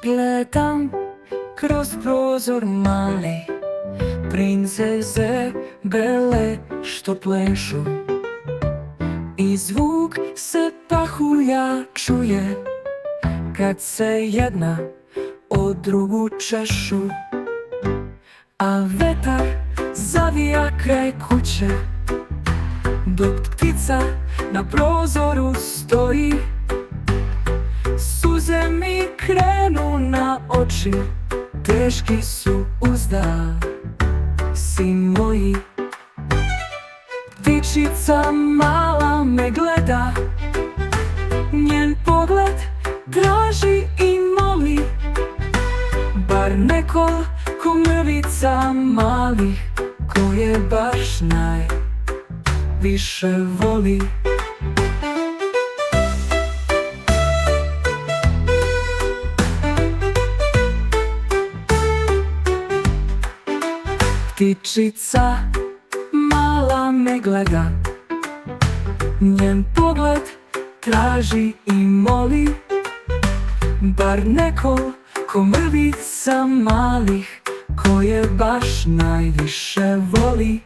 Gledam kroz prozor mali, princeze bele što plešu, i zvuk se pahulja čuje kad se jedna od drugu češu. A vetar zavija kraj kuće, dok ptica na prozoru stoji. Suze mi krenu na oči, teški su uzdasi moji. Ptičica mala me gleda, njen pogled traži i moli, bar nekoliko mrvica malih koje baš najviše voli. Ptičica mala me gleda, njen pogled traži i moli, bar nekoliko mrvica malih koje baš najviše voli.